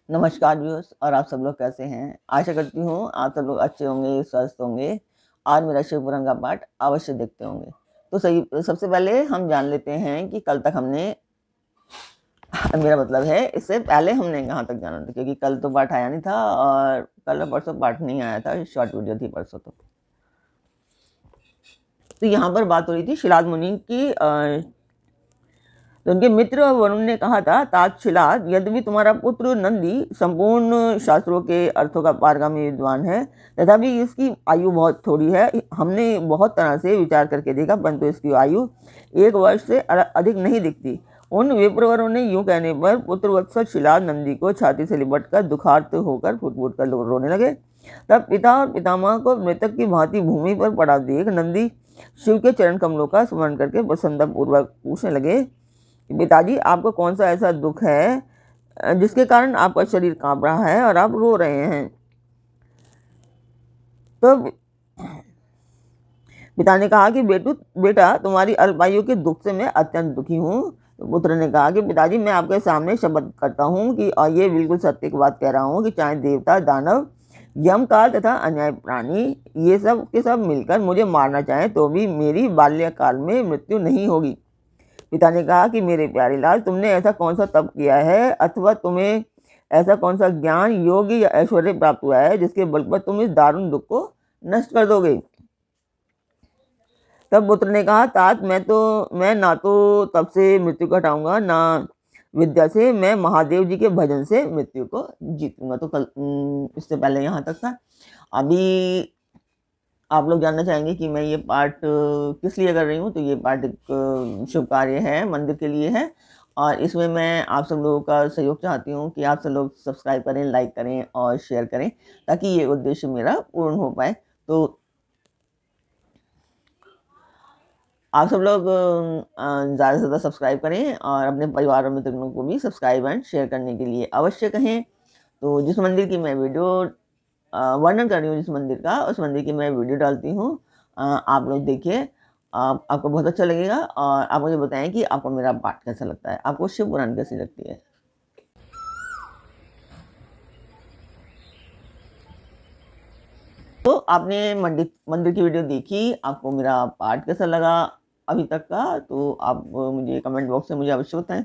नमस्कार व्यूअर्स, और आप सब लोग कैसे हैं। आशा करती हूँ आप सब लोग अच्छे होंगे, स्वस्थ होंगे और मेरा शिव पुराण का पाठ अवश्य देखते होंगे। तो सही सबसे पहले हम जान लेते हैं कि कल तक हमने मेरा मतलब है इससे पहले हमने कहाँ तक जाना था, क्योंकि कल तो पाठ आया नहीं था और कल परसों पाठ नहीं आया था, शॉर्ट वीडियो थी परसों। तो यहाँ पर बात हो रही थी शिलाद मुनि की। तो उनके मित्र वरुण ने कहा था, तात शिलाद, यद्यपि तुम्हारा पुत्र नंदी संपूर्ण शास्त्रों के अर्थों का पारगामी विद्वान है, तथापि इसकी आयु बहुत थोड़ी है। हमने बहुत तरह से विचार करके देखा, परंतु इसकी आयु 1 वर्ष से अधिक नहीं दिखती। उन विप्रवरों ने यूं कहने पर पुत्रवत्सल शिलाद नंदी को छाती से लिपट कर दुखार्त होकर फुट कर रोने लगे। तब पिता और पितामह को मृतक की भांति भूमि पर पड़ा देख नंदी शिव के चरण कमलों का स्मरण करके प्रसन्नतापूर्वक पूछने लगे, पिताजी, आपको कौन सा ऐसा दुख है जिसके कारण आपका शरीर कांप रहा है और आप रो रहे हैं। तो पिता ने कहा कि बेटा, तुम्हारी अल्पायु के दुख से मैं अत्यंत दुखी हूँ। तो पुत्र ने कहा कि पिताजी, मैं आपके सामने शपथ करता हूँ कि, और ये बिल्कुल सत्य की बात कह रहा हूँ, कि चाहे देवता, दानव, यमकाल तथा अन्याय प्राणी ये सब के सब मिलकर मुझे मारना चाहें तो भी मेरी बाल्यकाल में मृत्यु नहीं होगी। पिता ने कहा कि मेरे प्यारे लाल, तुमने ऐसा कौन सा तप किया है, अथवा तुम्हें ऐसा कौन सा ज्ञान, योग या ऐश्वर्य प्राप्त हुआ है जिसके बल पर तुम इस दारुण दुख को नष्ट कर दोगे। तब पुत्र ने कहा, तात, मैं ना तो तप से मृत्यु को हटाऊंगा, ना विद्या से। मैं महादेव जी के भजन से मृत्यु को जीतूंगा। तो कल इससे पहले यहाँ तक था। अभी आप लोग जानना चाहेंगे कि मैं ये पाठ किस लिए कर रही हूँ। तो ये पाठ एक शुभ कार्य है, मंदिर के लिए है, और इसमें मैं आप सब लोगों का सहयोग चाहती हूँ कि आप सब लोग सब्सक्राइब करें, लाइक करें और शेयर करें, ताकि ये उद्देश्य मेरा पूर्ण हो पाए। तो आप सब लोग ज़्यादा से ज़्यादा सब्सक्राइब करें और अपने परिवार और मित्रों को भी सब्सक्राइब एंड शेयर करने के लिए अवश्य कहें। तो जिस मंदिर की मैं वीडियो वर्णन कर रही हूँ, जिस मंदिर का, उस मंदिर की मैं वीडियो डालती हूँ, आप लोग देखिए, आपको बहुत अच्छा लगेगा। और आप मुझे बताएं कि आपको मेरा पाठ कैसा लगता है, आपको शिव पुराण कैसी लगती है। तो आपने मंदिर की वीडियो देखी, आपको मेरा पाठ कैसा लगा अभी तक का, तो आप मुझे कमेंट बॉक्स में मुझे अवश्य बताएं।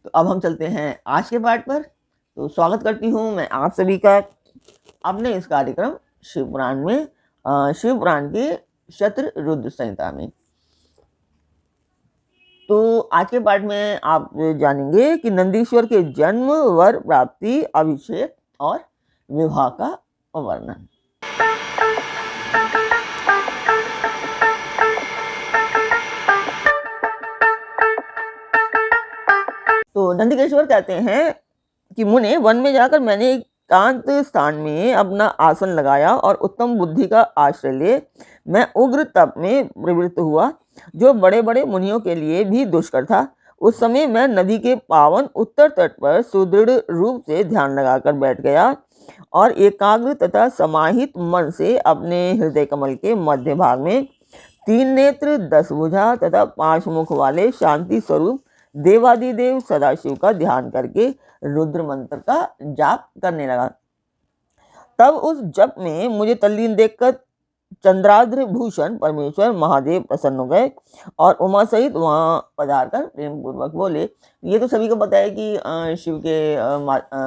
तो अब हम चलते हैं आज के पाठ पर। तो स्वागत करती हूँ मैं आप सभी का अपने इस कार्यक्रम शिव पुराण में, शिव पुराण के शत्र रुद्र संहिता में। तो आज के पाठ में आप जानेंगे कि नंदीश्वर के जन्म, वर प्राप्ति, अभिषेक और विवाह का वर्णन। तो नंदिकेश्वर कहते हैं कि मुने, वन में जाकर मैंने एकांत स्थान में अपना आसन लगाया और उत्तम बुद्धि का आश्रय ले मैं उग्र तप में प्रवृत्त हुआ, जो बड़े बड़े मुनियों के लिए भी दुष्कर था। उस समय मैं नदी के पावन उत्तर तट पर सुदृढ़ रूप से ध्यान लगाकर बैठ गया और एकाग्र तथा समाहित मन से अपने हृदय कमल के मध्य भाग में 3 नेत्र, 10 भुजा तथा 5 मुख वाले शांति स्वरूप देवादिदेव सदाशिव का ध्यान करके रुद्र मंत्र का जाप करने लगा। तब उस जप में मुझे तल्लीन देखकर चंद्राद्र भूषण परमेश्वर महादेव प्रसन्न हो गए और उमा सहित वहां पधार कर प्रेम पूर्वक बोले। ये तो सभी को पता है कि शिव के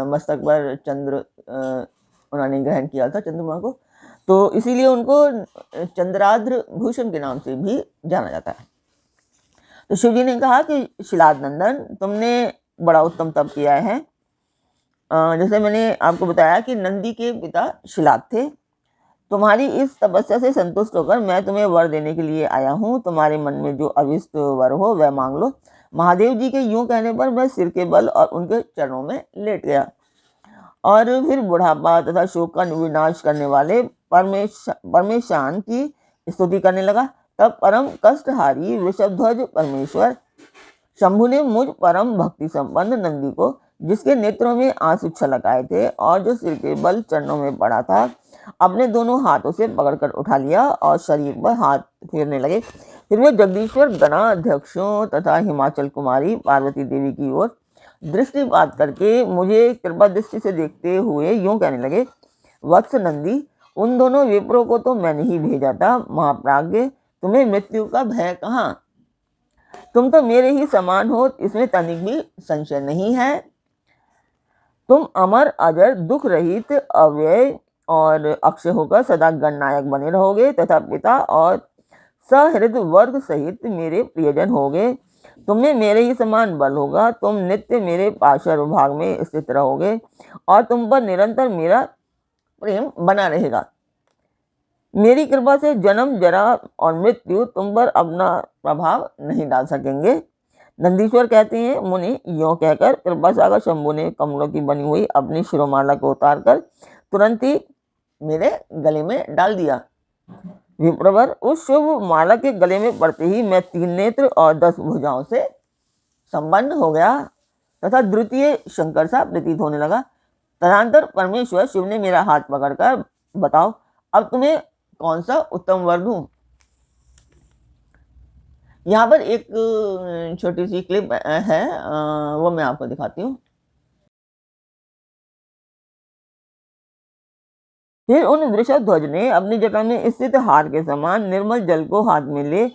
मस्तक पर चंद्र उन्होंने ग्रहण किया था, चंद्रमा को, तो इसीलिए उनको चंद्राद्र भूषण के नाम से भी जाना जाता है। तो शिव जी ने कहा कि शिलाद नंदन, तुमने बड़ा उत्तम तप किया है। जैसे मैंने आपको बताया कि नंदी के पिता शिलाद थे। तुम्हारी इस तपस्या से संतुष्ट होकर मैं तुम्हें वर देने के लिए आया हूँ। तुम्हारे मन में जो अभिष्ट वर हो वह मांग लो। महादेव जी के यूं कहने पर मैं सिर के बल और उनके चरणों में लेट गया और फिर बुढ़ापा तथा शोक का विनाश करने वाले परमेशान की स्तुति करने लगा। तब परम कष्टहारी वृषभध्वज परमेश्वर शंभु ने मुझ परम भक्ति संपन्न नंदी को, जिसके नेत्रों में आंसू छलक आए थे और जो सिर के बल चरणों में पड़ा था, अपने दोनों हाथों से पकड़कर उठा लिया और शरीर पर हाथ फेरने लगे। फिर वे जगदीश्वर गणाध्यक्षों तथा हिमाचल कुमारी पार्वती देवी की ओर दृष्टिपात करके मुझे कृपा दृष्टि से देखते हुए यूं कहने लगे, वत्स नंदी, उन दोनों विप्रों को तो मैंने ही भेजा था। महाप्राज्ञ, तुम्हें मृत्यु का भय कहाँ? तुम तो मेरे ही समान हो, इसमें तनिक भी संशय नहीं है। तुम अमर, अजर, दुख रहित, अव्यय और अक्षय होकर सदा गणनायक बने रहोगे तथा पिता और सहृद वर्ग सहित मेरे प्रियजन होगे। तुम्हें मेरे ही समान बल होगा। तुम नित्य मेरे पार्श्व भाग में स्थित रहोगे और तुम पर निरंतर मेरा प्रेम बना रहेगा। मेरी कृपा से जन्म, जरा और मृत्यु तुम पर अपना प्रभाव नहीं डाल सकेंगे। नंदीश्वर कहते हैं, मुनि यों कहकर कृपा सागर शंभु ने कमलों की बनी हुई अपनी शिरोमाला को उतारकर तुरंत ही मेरे गले में डाल दिया। विप्रवर, उस शुभ माला के गले में पड़ते ही मैं 3 नेत्र और 10 भुजाओं से संपन्न हो गया तथा द्वितीय शंकर सा प्रतीत होने लगा। तदनंतर परमेश्वर शिव ने मेरा हाथ पकड़कर, बताओ अब तुम्हें कौन सा उत्तम वर दूं? यहाँ पर एक छोटी सी क्लिप है, वो मैं आपको दिखाती हूँ। फिर उन वृषध्वज ने अपनी जटा में स्थित हार के समान निर्मल जल को हाथ में ले,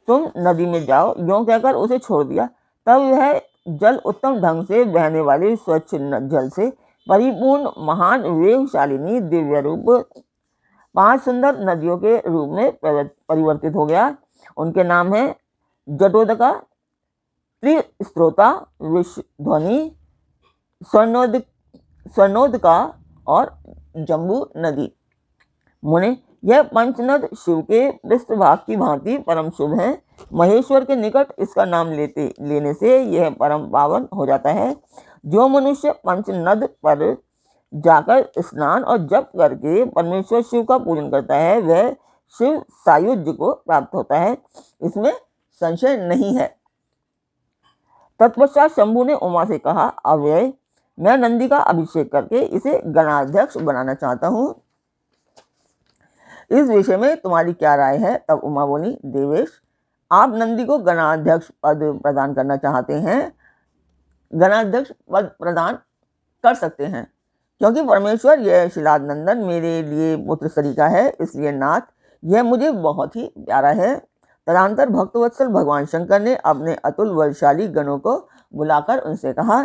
तुम नदी में जाओ, यों कहकर उसे छोड़ दिया। तब वह जल उत्तम ढंग से बहने वाली स्वच्छ जल से परिपूर्ण महान वेगशालिनी दिव्य रूप 5 सुंदर नदियों के रूप में परिवर्तित हो गया। उनके नाम है जटोदका, त्रिस्त्रोता, विषध्वनि, स्वर्णोदका और जम्बू नदी। मुने, यह पंचनद शिव के पृष्ठभाग की भांति परम शुभ है। महेश्वर के निकट इसका नाम लेने से यह परम पावन हो जाता है। जो मनुष्य पंचनद पर जाकर स्नान और जप करके परमेश्वर शिव का पूजन करता है, वह शिव सायुज्य को प्राप्त होता है, इसमें संशय नहीं है। तत्पश्चात शंभु ने उमा से कहा, अव्यय, मैं नंदी का अभिषेक करके इसे गणाध्यक्ष बनाना चाहता हूँ। इस विषय में तुम्हारी क्या राय है? तब उमा बोली, देवेश, आप नंदी को गणाध्यक्ष पद प्रदान करना चाहते हैं, गणाध्यक्ष पद प्रदान कर सकते हैं, क्योंकि परमेश्वर यह शिलाद नंदन मेरे लिए पुत्र सरीका है, इसलिए नाथ यह मुझे बहुत ही प्यारा है। तदनंतर भक्तवत्सल भगवान शंकर ने अपने अतुल बलशाली गणों को बुलाकर उनसे कहा,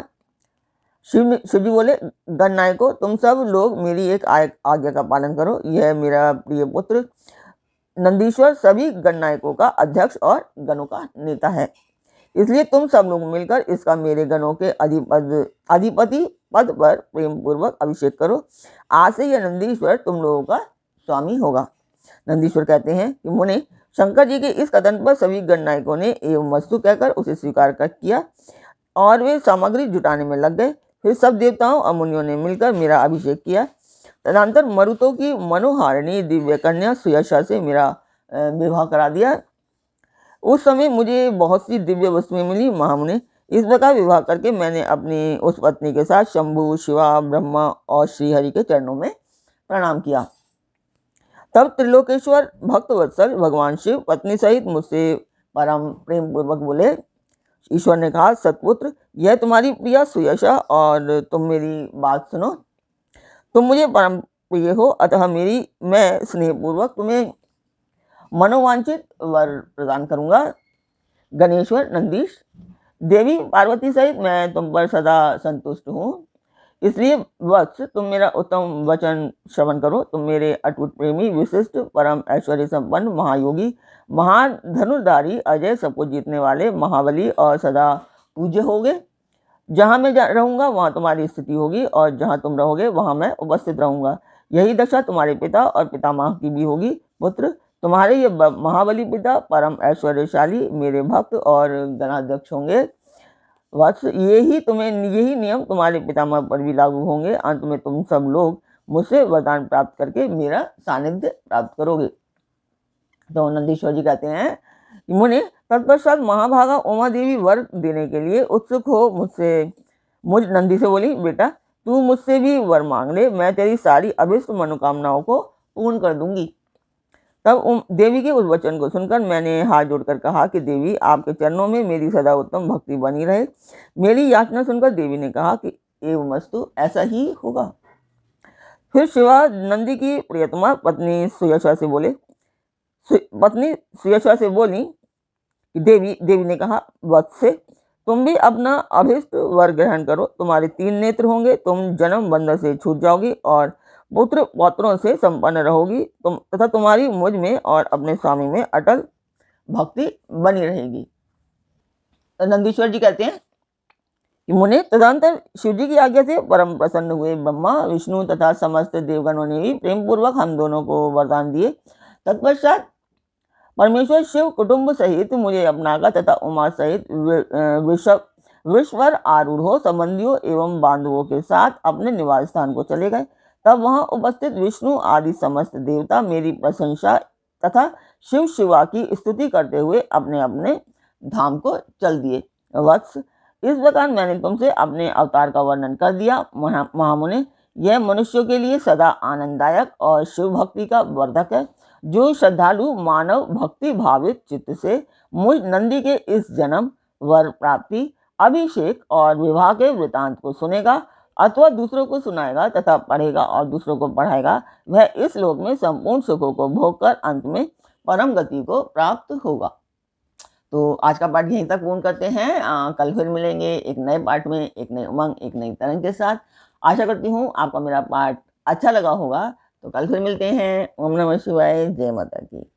शिव जी बोले, गणनायकों, तुम सब लोग मेरी एक आज्ञा का पालन करो। यह मेरा प्रिय पुत्र नंदीश्वर सभी गणनायकों का अध्यक्ष और गणों का नेता है, इसलिए तुम सब लोग मिलकर इसका मेरे गणों के अधिपति पद पर प्रेम पूर्वक अभिषेक करो। आज से यह नंदीश्वर तुम लोगों का स्वामी होगा। नंदीश्वर कहते हैं कि मुने, शंकर जी के इस कथन पर सभी गणनायकों ने एवं वस्तु कहकर उसे स्वीकार कर किया और वे सामग्री जुटाने में लग गए। फिर सब देवताओं और मुनियों ने मिलकर मेरा अभिषेक किया। तदनंतर मरुतों की मनोहारिणी दिव्य कन्या सुयशा से मेरा विवाह करा दिया। उस समय मुझे बहुत सी दिव्य वस्तुएं मिली। महामुनि, इस प्रकार विवाह करके मैंने अपनी उस पत्नी के साथ शंभु, शिवा, ब्रह्मा और श्रीहरि के चरणों में प्रणाम किया। तब त्रिलोकेश्वर भक्तवत्सल भगवान शिव पत्नी सहित मुझसे परम प्रेम पूर्वक बोले। ईश्वर ने कहा, सतपुत्र, यह तुम्हारी प्रिया सुयशा और तुम मेरी बात सुनो। तुम मुझे परम प्रिय हो, अतः मैं स्नेहपूर्वक तुम्हें मनोवांछित वर प्रदान करूंगा। गणेश्वर, नंदीश, देवी पार्वती सहित मैं तुम पर सदा संतुष्ट हूँ, इसलिए वत्स तुम मेरा उत्तम वचन श्रवण करो। तुम मेरे अटूट प्रेमी, विशिष्ट, परम ऐश्वर्य संपन्न, महायोगी, महान धनुर्धारी, अजय, सबको जीतने वाले, महाबली और सदा पूज्य होगे। जहाँ मैं रहूँगा वहाँ तुम्हारी स्थिति होगी और जहाँ तुम रहोगे वहाँ मैं उपस्थित रहूँगा। यही दशा तुम्हारे पिता और पितामह की भी होगी। पुत्र, तुम्हारे ये महाबली पिता परम ऐश्वर्यशाली मेरे भक्त और गणाध्यक्ष होंगे। वत्स, यही नियम तुम्हारे पितामह पर भी लागू होंगे। अंत में तुम सब लोग मुझसे वरदान प्राप्त करके मेरा सानिध्य प्राप्त करोगे। तो नंदीश्वर जी कहते हैं, मुने, तत्पश्चात महाभागा उमा देवी वर देने के लिए उत्सुक हो मुझ नंदी से बोली, बेटा तू मुझसे भी वर मांग ले, मैं तेरी सारी अभिष्ट मनोकामनाओं को पूर्ण कर दूंगी। तब देवी के उस वचन को सुनकर मैंने हाथ जोड़कर कहा कि देवी, आपके चरणों में मेरी सदा उत्तम भक्ति बनी रहे। मेरी याचना सुनकर देवी ने कहा कि एवमस्तु, ऐसा ही होगा। फिर शिवा नंदी की प्रियतमा पत्नी सुयशा से बोली कि देवी ने कहा, वत्से, तुम भी अपना अभिष्ट वर ग्रहण करो। तुम्हारे 3 नेत्र होंगे, तुम जन्म बंधन से छूट जाओगी और पुत्र पौत्रों से संपन्न रहोगी, तथा तुम्हारी मुझ में और अपने स्वामी में अटल भक्ति बनी रहेगी। तो नंदीश्वर जी कहते हैं कि मुने, तदंतर शिव जी की आज्ञा से परम प्रसन्न हुए ब्रह्मा, विष्णु तथा समस्त देवगणों ने भी प्रेम पूर्वक हम दोनों को वरदान दिए। तत्पश्चात परमेश्वर शिव कुटुंब सहित मुझे अपनाकर तथा उमा सहित विश्वर आरूढ़ हो संबंधियों एवं बांधवों के साथ अपने निवास स्थान को चले गए। तब वहां उपस्थित विष्णु आदि समस्त देवता मेरी प्रशंसा तथा शिव शिवा की स्तुति करते हुए अपने अपने धाम को चल दिए। वत्स, इस प्रकार मैंने तुमसे अपने अवतार का वर्णन कर दिया। महामुने, यह मनुष्यों के लिए सदा आनंददायक और शिव भक्ति का वर्धक है। जो श्रद्धालु मानव भक्ति भावित चित्त से मुझ नंदी के इस जन्म, वर प्राप्ति, अभिषेक और विवाह के वृतांत को सुनेगा अथवा दूसरों को सुनाएगा तथा पढ़ेगा और दूसरों को पढ़ाएगा, वह इस लोक में संपूर्ण सुखों को भोगकर अंत में परम गति को प्राप्त होगा। तो आज का पाठ यहीं तक पूर्ण करते हैं। कल फिर मिलेंगे एक नए पाठ में, एक नई उमंग, एक नई तरंग के साथ। आशा करती हूँ आपका मेरा पाठ अच्छा लगा होगा। तो कल फिर मिलते हैं। ओम नमः शिवाय। जय माता की।